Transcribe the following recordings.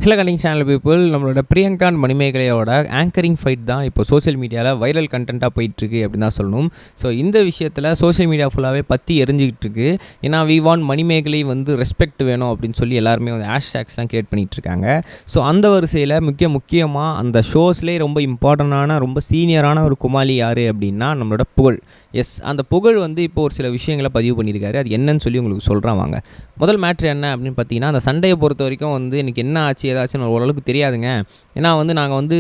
Hello கண்டிங் channel people, நம்மளோட Priyanka மணிமேகலையோட anchoring fight தான் இப்போ சோஷியல் மீடியாவில் வைரல் கண்டென்ட்டாக போயிட்டுருக்கு அப்படின்னு தான் சொல்லணும். ஸோ இந்த விஷயத்தில் சோஷியல் மீடியா ஃபுல்லாகவே பற்றி எரிஞ்சிக்கிட்டு இருக்கு. ஏன்னா வி வாண்ட் மணிமேகலை வந்து ரெஸ்பெக்ட் வேணும் அப்படின்னு சொல்லி எல்லாருமே வந்து ஹேஷ்டேக்ஸ்லாம் கிரியேட் பண்ணிகிட்டு இருக்காங்க. ஸோ அந்த வரிசையில் முக்கியமாக அந்த ஷோஸ்லேயே ரொம்ப இம்பார்ட்டண்டான ரொம்ப சீனியரான ஒரு குமாலி யார் அப்படின்னா நம்மளோட புகழ். எஸ், அந்த புகழ் வந்து இப்போ ஒரு சில விஷயங்களை பதிவு பண்ணியிருக்காரு. அது என்னன்னு சொல்லி உங்களுக்கு சொல்கிறேன் வாங்க. முதல் மேட்ரு என்ன அப்படின்னு பார்த்தீங்கன்னா, அந்த சண்டையை பொறுத்த வரைக்கும் வந்து எனக்கு என்ன ஆச்சு ஏதாச்சுன்னு ஓரளவுக்கு தெரியாதுங்க. ஏன்னா வந்து நாங்கள் வந்து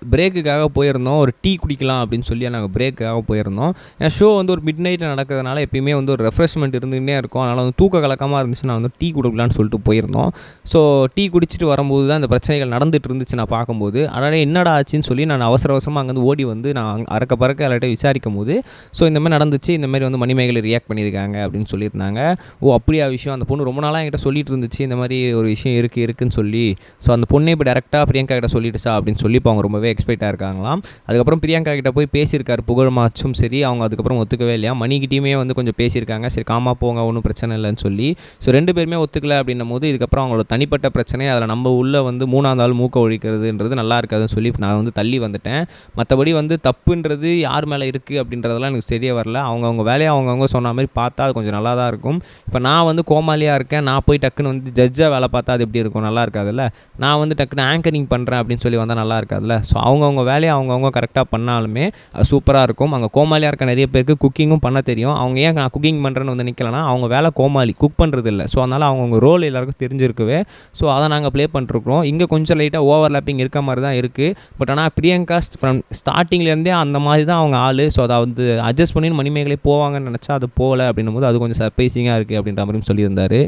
பிரேக்குக்காக போயிருந்தோம். ஒரு டீ குடிக்கலாம் அப்படின்னு சொல்லி நாங்கள் பிரேக்குக்காக போயிருந்தோம். ஏன்னா ஷோ வந்து ஒரு மிட் நைட்டில் நடக்கிறதுனால எப்பயுமே வந்து ஒரு ரெஃப்ரெஷ்மெண்ட் இருந்துகிட்டே இருக்கும். அதனால் வந்து தூக்க கலக்கமாக இருந்துச்சு. நான் வந்து டீ குடிக்கலான்னு சொல்லிட்டு போயிருந்தோம். ஸோ டீ குடிச்சிட்டு வரும்போது தான் இந்த பிரச்சனைகள் நடந்துட்டு இருந்துச்சு. நான் பார்க்கும்போது அதனால் என்னடா ஆச்சுன்னு சொல்லி நான் அவசரமாக அங்கேருந்து ஓடி வந்து நான் அறக்க பறக்க எல்லார்ட்டையும் விசாரிக்கும் போது ஸோ இந்த மாதிரி நடந்துச்சு, இந்த மாதிரி வந்து மணிமேகலை ரியாக்ட் பண்ணியிருக்காங்க அப்படின்னு சொல்லியிருந்தாங்க. ஓ அப்படியா விஷயம், அந்த பொண்ணு ரொம்ப நாளாக என்கிட்ட சொல்லிட்டு இருந்துச்சு இந்த மாதிரி ஒரு விஷயம் இருக்குன்னு சொல்லி. ஸோ அந்த பொண்ணை இப்போ டேரெக்டாக பிரியங்கா கிட்ட சொல்லிடுச்சா அப்படின்னு சொல்லி இப்போ அவங்க ரொம்பவே எக்ஸ்பெக்டாக இருக்காங்களாம். அதுக்கப்புறம் பிரியங்கா கிட்ட போய் பேசியிருக்காரு புகழ் மாச்சும் சரி. அவங்க அதுக்கப்புறம் ஒத்துக்கவே இல்லையா. மணிக்கிட்டையுமே வந்து கொஞ்சம் பேசியிருக்காங்க. சரி காமா போங்க, ஒன்றும் பிரச்சனை இல்லைன்னு சொல்லி. ஸோ ரெண்டு பேருமே ஒத்துக்கல அப்படின்னும் போது இதுக்கப்புறம் அவங்களோட தனிப்பட்ட பிரச்சனை, அதில் நம்ம உள்ள வந்து மூணாவது ஆள் மூக்க ஒழிக்கிறதுன்றது நல்லா இருக்காதுன்னு சொல்லி நான் வந்து தள்ளி வந்துட்டேன். மற்றபடி வந்து தப்புன்றது யார் மேலே இருக்குது அப்படின்றதெல்லாம் எனக்கு சரியாக வரல. அவங்கவுங்க வேலையை அவங்கவுங்க சொன்ன மாதிரி பார்த்தா அது கொஞ்சம் நல்லா தான் இருக்கும். இப்போ நான் வந்து கோமாளியாக இருக்கேன், நான் போய் டக்குன்னு வந்து ஜட்ஜாக வேலை பார்த்தா அது எப்படி இருக்கும், நல்லா இருக்காதுல்ல. நான் வந்து டக்குன்னு ஆங்கரிங் பண்ணுறேன் அப்படின்னு சொல்லி வந்தால் நல்லா இருக்காதுல்ல. ஸோ அவங்கவுங்க வேலையை அவங்கவுங்க கரெக்டாக பண்ணாலுமே அது சூப்பராக இருக்கும். அங்கே கோமாளியாக இருக்க நிறைய பேருக்கு குக்கிங்கும் பண்ண தெரியும். அவங்க ஏன் நான் குக்கிங் பண்ணுறேன்னு வந்து நிற்கலன்னா அவங்க வேலை கோமாளி, குக் பண்ணுறது இல்லை. ஸோ அதனால் அவங்கவுங்க ரோல் எல்லாருக்கும் தெரிஞ்சிருக்கவே. ஸோ அதை நாங்கள் ப்ளே பண்ணிருக்கிறோம். இங்கே கொஞ்சம் லைட்டாக ஓவர்லாப்பிங் இருக்க மாதிரி தான் இருக்குது. பட் ஆனால் பிரியங்கா ஃப்ரம் ஸ்டார்டிங்லேருந்தே அந்த மாதிரி தான் அவங்க ஆள். ஸோ அதை வந்து அட்ஜஸ்ட் பண்ணி மணிமேகலை போவாங்கன்னு நினச்சா அது போகலை அப்படின்னும் போது அது கொஞ்சம் சர்ப்ரைசிங்காக இருக்குது அப்படின்ற மாதிரியும் சொல்லியிருந்தார்.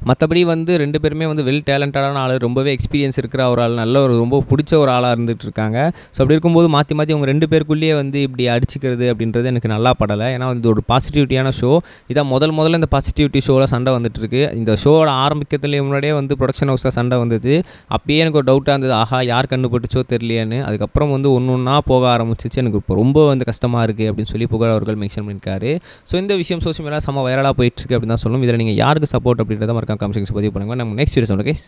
மற்றபடி வந்து ரெண்டு பேருமே வந்து வெல் டேலண்டடான ஆள், ரொம்பவே எக்ஸ்பீரியன்ஸ் இருக்கிற ஒரு ஆள், நல்ல ஒரு ரொம்ப பிடிச்ச ஒரு ஆளாக இருந்துகிட்டு இருக்காங்க. ஸோ அப்படி இருக்கும்போது மாற்றி அவங்க ரெண்டு பேருக்குள்ளேயே வந்து இப்படி அடிச்சிக்கிறது அப்படின்றது எனக்கு நல்லா படலை. ஏன்னா வந்து ஒரு பாசிட்டிவிட்டியான ஷோ. இதான் முதல்ல இந்த பாசிட்டிவிட்டி ஷோவில் சண்டை வந்துட்டு இருக்கு. இந்த ஷோவோட ஆரம்பிக்கிறதுலேயே முன்னாடியே வந்து ப்ரொடக்ஷன் ஹவுஸில் சண்டை வந்தது. அப்பயே எனக்கு ஒரு டவுட்டாக இருந்தது, ஆஹா யார் கண்டுபட்டுச்சோ தெரியலையேன்னு. அதுக்கப்புறம் வந்து ஒன்றா போக ஆரம்பிச்சிச்சு. எனக்கு இப்போ ரொம்ப வந்து கஷ்டமாக இருக்குது அப்படின்னு சொல்லி புகழ் அவர்கள் மென்ஷன் பண்ணியிருக்காரு. ஸோ இந்த விஷயம் சோஷியல் மீடியா செம்ம வைரலாக போயிட்டுருக்கு அப்படின்னு தான் சொல்லணும். இதில் நீங்கள் யாருக்கு சப்போர்ட் அப்படின்றத கமெண்ட்ஸ் பதிவு பண்ணுங்க. நம்ம நெக்ஸ்ட் வீடியோ சொல்லுங்க கைஸ்.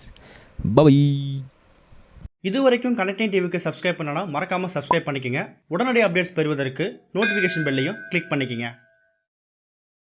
பை. இது வரைக்கும் கனெக்டிங் டிவிக்கு சப்ஸ்கிரைப் பண்ணனா மறக்காம சப்ஸ்கிரைப் பண்ணிக்கங்க. உடனடி அப்டேட்ஸ் பெறுவதற்கு நோட்டிஃபிகேஷன் பெல்லையும் கிளிக் பண்ணிக்கங்க.